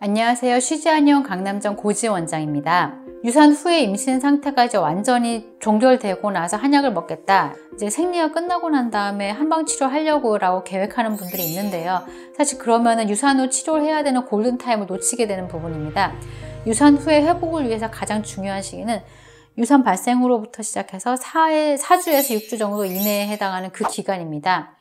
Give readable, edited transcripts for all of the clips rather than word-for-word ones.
안녕하세요. 쉬지 않으면 강남점 고지은 원장입니다. 유산 후에 임신 상태가 이제 완전히 종결되고 나서 한약을 먹겠다. 이제 생리가 끝나고 난 다음에 한방 치료하려고 라고 계획하는 분들이 있는데요. 사실 그러면은 유산 후 치료를 해야 되는 골든타임을 놓치게 되는 부분입니다. 유산 후에 회복을 위해서 가장 중요한 시기는 유산 발생 후로부터 시작해서 4주에서 6주 정도 이내에 해당하는 그 기간입니다.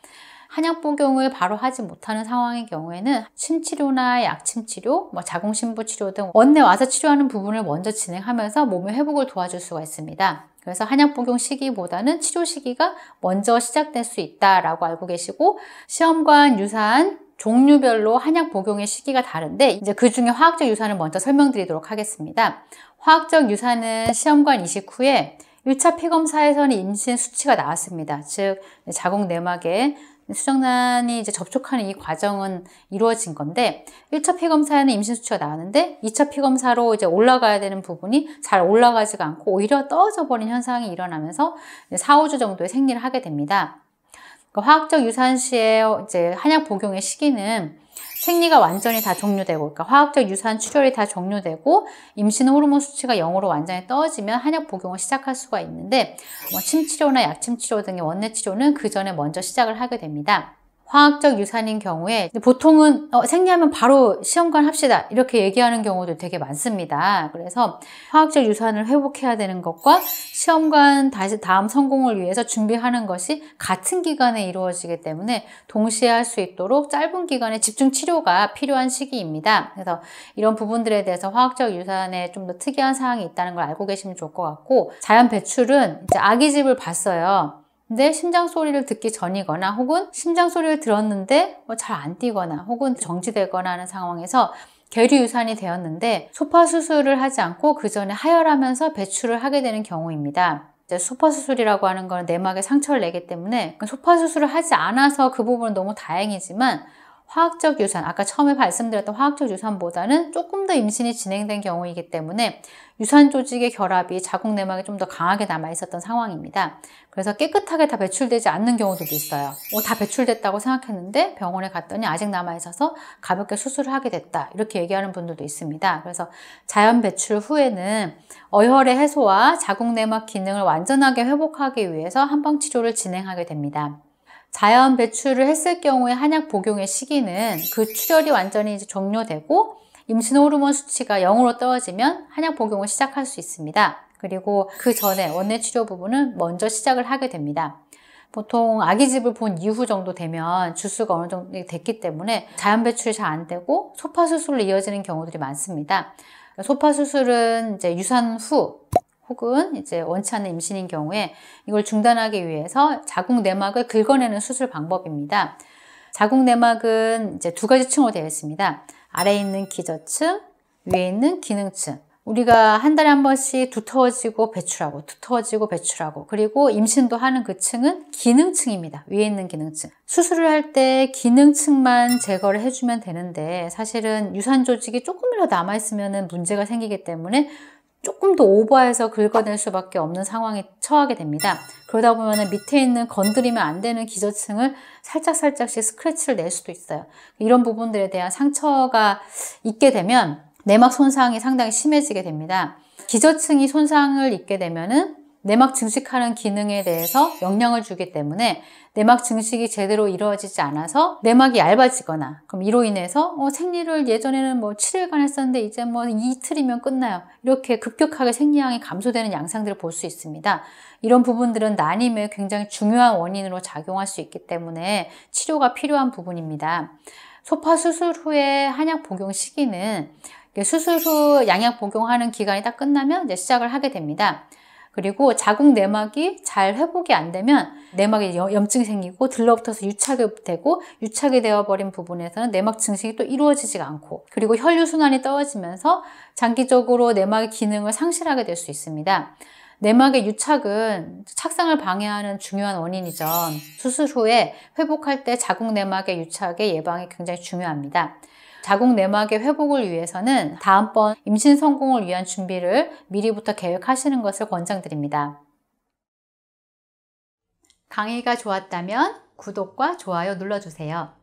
한약 복용을 바로 하지 못하는 상황의 경우에는 침치료나 약침치료, 자궁신부치료 등 원내 와서 치료하는 부분을 먼저 진행하면서 몸의 회복을 도와줄 수가 있습니다. 그래서 한약 복용 시기보다는 치료 시기가 먼저 시작될 수 있다라고 알고 계시고, 시험관 유산 종류별로 한약 복용의 시기가 다른데 이제 그 중에 화학적 유산을 먼저 설명드리도록 하겠습니다. 화학적 유산은 시험관 이식 후에 1차 피검사에서는 임신 수치가 나왔습니다. 즉 자궁 내막에 수정란이 이제 접촉하는 이 과정은 이루어진 건데, 1차 피검사에는 임신 수치가 나왔는데 2차 피검사로 이제 올라가야 되는 부분이 잘 올라가지가 않고 오히려 떨어져 버린 현상이 일어나면서 4, 5주 정도의 생리를 하게 됩니다. 그러니까 화학적 유산 시에 이제 한약 복용의 시기는 생리가 완전히 다 종료되고, 그러니까 화학적 유산 출혈이 다 종료되고 임신 호르몬 수치가 0으로 완전히 떨어지면 한약 복용을 시작할 수가 있는데, 침치료나 약침치료 등의 원내 치료는 그 전에 먼저 시작을 하게 됩니다. 화학적 유산인 경우에 보통은 생리하면 바로 시험관 합시다 이렇게 얘기하는 경우도 되게 많습니다. 그래서 화학적 유산을 회복해야 되는 것과 시험관 다음 성공을 위해서 준비하는 것이 같은 기간에 이루어지기 때문에 동시에 할 수 있도록 짧은 기간의 집중 치료가 필요한 시기입니다. 그래서 이런 부분들에 대해서 화학적 유산에 좀 더 특이한 사항이 있다는 걸 알고 계시면 좋을 것 같고, 자연 배출은 이제 아기집을 봤어요. 근데 심장 소리를 듣기 전이거나 혹은 심장 소리를 들었는데 잘 안 뛰거나 혹은 정지되거나 하는 상황에서 계류 유산이 되었는데 소파 수술을 하지 않고 그 전에 하혈하면서 배출을 하게 되는 경우입니다. 소파 수술이라고 하는 건 내막에 상처를 내기 때문에 소파 수술을 하지 않아서 그 부분은 너무 다행이지만, 화학적 유산, 아까 처음에 말씀드렸던 화학적 유산보다는 조금 더 임신이 진행된 경우이기 때문에 유산 조직의 결합이 자궁 내막에 좀 더 강하게 남아 있었던 상황입니다. 그래서 깨끗하게 다 배출되지 않는 경우들도 있어요. 다 배출됐다고 생각했는데 병원에 갔더니 아직 남아 있어서 가볍게 수술을 하게 됐다, 이렇게 얘기하는 분들도 있습니다. 그래서 자연 배출 후에는 어혈의 해소와 자궁 내막 기능을 완전하게 회복하기 위해서 한방 치료를 진행하게 됩니다. 자연 배출을 했을 경우에 한약 복용의 시기는 그 출혈이 완전히 이제 종료되고 임신 호르몬 수치가 0으로 떨어지면 한약 복용을 시작할 수 있습니다. 그리고 그 전에 원내 치료 부분은 먼저 시작을 하게 됩니다. 보통 아기집을 본 이후 정도 되면 주수가 어느 정도 됐기 때문에 자연 배출이 잘 안 되고 소파 수술로 이어지는 경우들이 많습니다. 소파 수술은 이제 유산 후 혹은 이제 원치 않는 임신인 경우에 이걸 중단하기 위해서 자궁 내막을 긁어내는 수술 방법입니다. 자궁 내막은 이제 두 가지 층으로 되어 있습니다. 아래에 있는 기저층, 위에 있는 기능층. 우리가 한 달에 한 번씩 두터워지고 배출하고 두터워지고 배출하고, 그리고 임신도 하는 그 층은 기능층입니다. 위에 있는 기능층. 수술을 할 때 기능층만 제거를 해주면 되는데, 사실은 유산 조직이 조금이라도 남아있으면 문제가 생기기 때문에 조금 더 오버해서 긁어낼 수밖에 없는 상황에 처하게 됩니다. 그러다 보면 밑에 있는 건드리면 안 되는 기저층을 살짝씩 스크래치를 낼 수도 있어요. 이런 부분들에 대한 상처가 있게 되면 내막 손상이 상당히 심해지게 됩니다. 기저층이 손상을 입게 되면은 내막 증식하는 기능에 대해서 영향을 주기 때문에 내막 증식이 제대로 이루어지지 않아서 내막이 얇아지거나, 그럼 이로 인해서 생리를 예전에는 7일간 했었는데 이제 이틀이면 끝나요, 이렇게 급격하게 생리량이 감소되는 양상들을 볼 수 있습니다. 이런 부분들은 난임의 굉장히 중요한 원인으로 작용할 수 있기 때문에 치료가 필요한 부분입니다. 소파 수술 후에 한약 복용 시기는 수술 후 양약 복용하는 기간이 딱 끝나면 이제 시작을 하게 됩니다. 그리고 자궁 내막이 잘 회복이 안 되면 내막에 염증이 생기고 들러붙어서 유착이 되고, 유착이 되어버린 부분에서는 내막 증식이 또 이루어지지가 않고, 그리고 혈류순환이 떨어지면서 장기적으로 내막의 기능을 상실하게 될 수 있습니다. 내막의 유착은 착상을 방해하는 중요한 원인이죠. 수술 후에 회복할 때 자궁 내막의 유착의 예방이 굉장히 중요합니다. 자궁 내막의 회복을 위해서는 다음번 임신 성공을 위한 준비를 미리부터 계획하시는 것을 권장드립니다. 강의가 좋았다면 구독과 좋아요 눌러주세요.